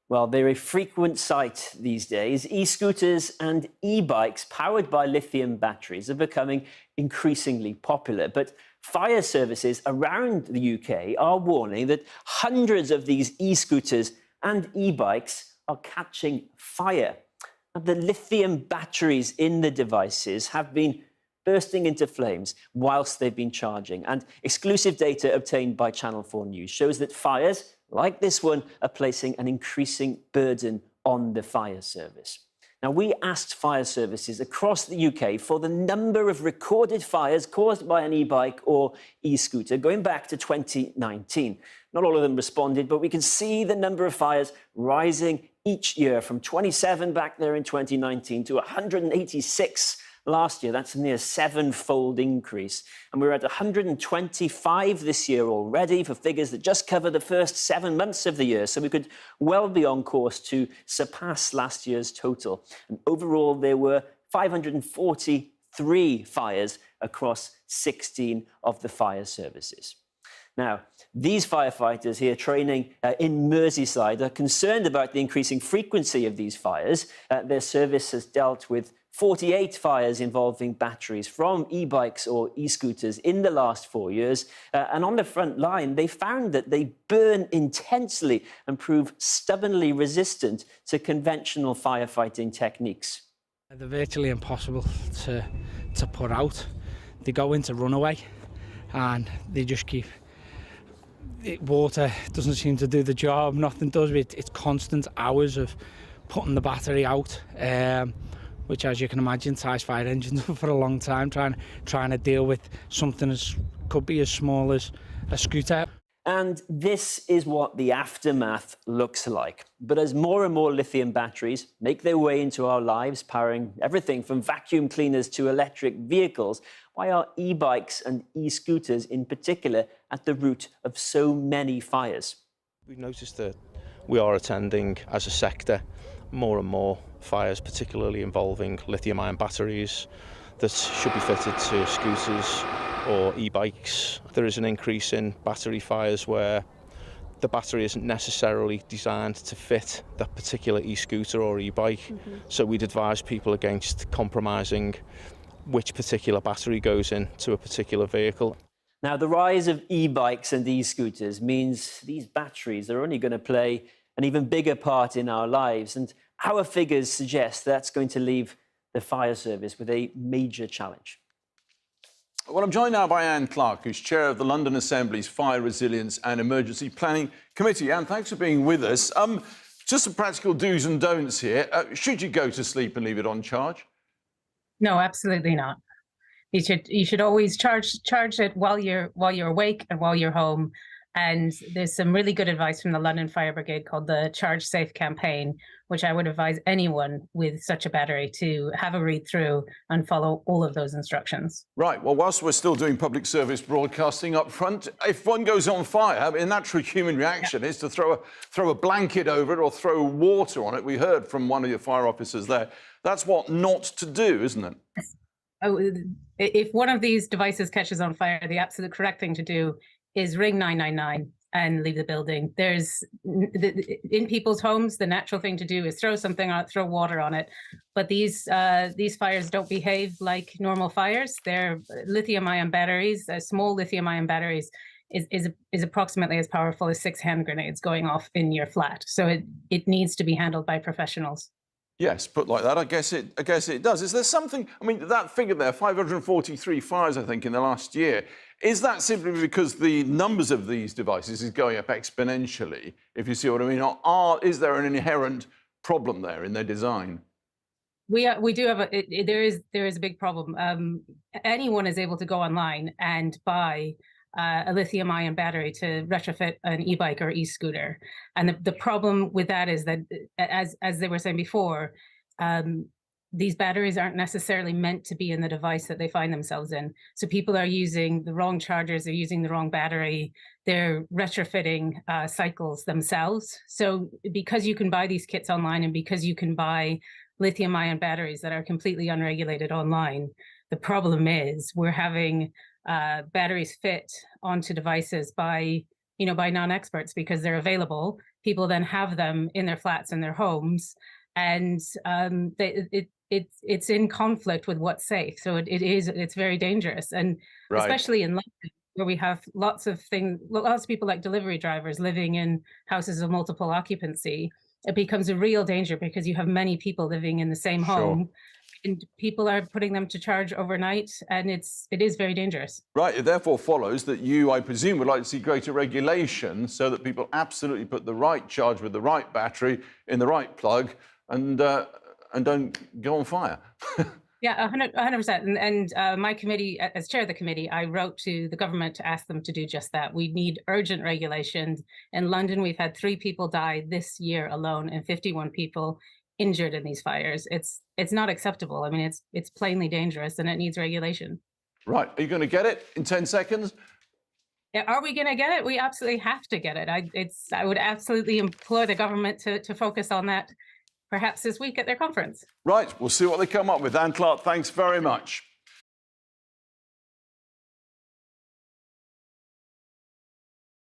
Well, they're a frequent sight these days. E-scooters and e-bikes powered by lithium batteries are becoming increasingly popular. But fire services around the UK are warning that hundreds of these e-scooters and e-bikes are catching fire. And the lithium batteries in the devices have been bursting into flames whilst they've been charging. And exclusive data obtained by Channel 4 News shows that fires like this one are placing an increasing burden on the fire service. Now, we asked fire services across the UK for the number of recorded fires caused by an e-bike or e-scooter going back to 2019. Not all of them responded, but we can see the number of fires rising each year from 27 back there in 2019 to 186 last year. That's a near seven-fold increase. And we're at 125 this year already for figures that just cover the first 7 months of the year. So we could well be on course to surpass last year's total. And overall, there were 543 fires across 16 of the fire services. Now, these firefighters here training in Merseyside are concerned about the increasing frequency of these fires. Their service has dealt with 48 fires involving batteries from e-bikes or e-scooters in the last 4 years. And on the front line, they found that they burn intensely and prove stubbornly resistant to conventional firefighting techniques. They're virtually impossible to put out. They go into runaway and they just keep... Water doesn't seem to do the job, nothing does. It's constant hours of putting the battery out. Which, as you can imagine, ties fire engines for a long time, trying to deal with something as could be as small as a scooter. And this is what the aftermath looks like. But as more and more lithium batteries make their way into our lives, powering everything from vacuum cleaners to electric vehicles, why are e-bikes and e-scooters in particular at the root of so many fires? We've noticed that we are attending, as a sector, more and more fires, particularly involving lithium-ion batteries that should be fitted to scooters or e-bikes. There is an increase in battery fires where the battery isn't necessarily designed to fit that particular e-scooter or e-bike. So we'd advise people against compromising which particular battery goes into a particular vehicle. Now, the rise of e-bikes and e-scooters means these batteries are only going to play an even bigger part in our lives. And our figures suggest that's going to leave the fire service with a major challenge. Well, I'm joined now by Anne Clark, who's chair of the London Assembly's Fire Resilience and Emergency Planning Committee. Anne, thanks for being with us. Just some practical do's and don'ts here. Should you go to sleep and leave it on charge? No, absolutely not. You should always charge it while you're awake and while you're home. And there's some really good advice from the London Fire Brigade called the Charge Safe campaign, which I would advise anyone with such a battery to have a read through and follow all of those instructions. Right. Well, whilst we're still doing public service broadcasting up front, if one goes on fire, a natural human reaction is to throw a blanket over it or throw water on it. We heard from one of your fire officers there. That's what not to do, isn't it? Oh, if one of these devices catches on fire, the absolute correct thing to do is ring 999 and leave the building. In people's homes, the natural thing to do is throw something out, throw water on it. But these fires don't behave like normal fires. They're lithium-ion batteries. Small lithium-ion batteries is approximately as powerful as 6 hand grenades going off in your flat. So it needs to be handled by professionals. Yes, put like that, I guess it does. Is there something, I mean, that figure there, 543 fires, I think, in the last year, is that simply because the numbers of these devices is going up exponentially, if you see what I mean? Or is there an inherent problem there in their design? We do have there is a big problem. Anyone is able to go online and buy a lithium-ion battery to retrofit an e-bike or e-scooter. And the problem with that is that, as they were saying before, these batteries aren't necessarily meant to be in the device that they find themselves in. So people are using the wrong chargers, they're using the wrong battery, they're retrofitting cycles themselves. So because you can buy these kits online and because you can buy lithium-ion batteries that are completely unregulated online, the problem is we're having batteries fit onto devices by by non-experts because they're available. People then have them in their flats and their homes, and it's in conflict with what's safe. So it's very dangerous, and especially in London, where we have lots of people like delivery drivers living in houses of multiple occupancy. It becomes a real danger because you have many people living in the same home, and people are putting them to charge overnight, and it is very dangerous. Right. It therefore follows that I presume, would like to see greater regulation so that people absolutely put the right charge with the right battery in the right plug and don't go on fire. Yeah, 100%. And my committee, as chair of the committee, I wrote to the government to ask them to do just that. We need urgent regulation. In London, we've had 3 people die this year alone and 51 people injured in these fires. It's not acceptable. I mean, it's plainly dangerous, and it needs regulation. Right. Are you going to get it in 10 seconds? Yeah, are we going to get it? We absolutely have to get it. I would absolutely implore the government to focus on that, perhaps this week at their conference. Right, we'll see what they come up with. Anne Clark, thanks very much.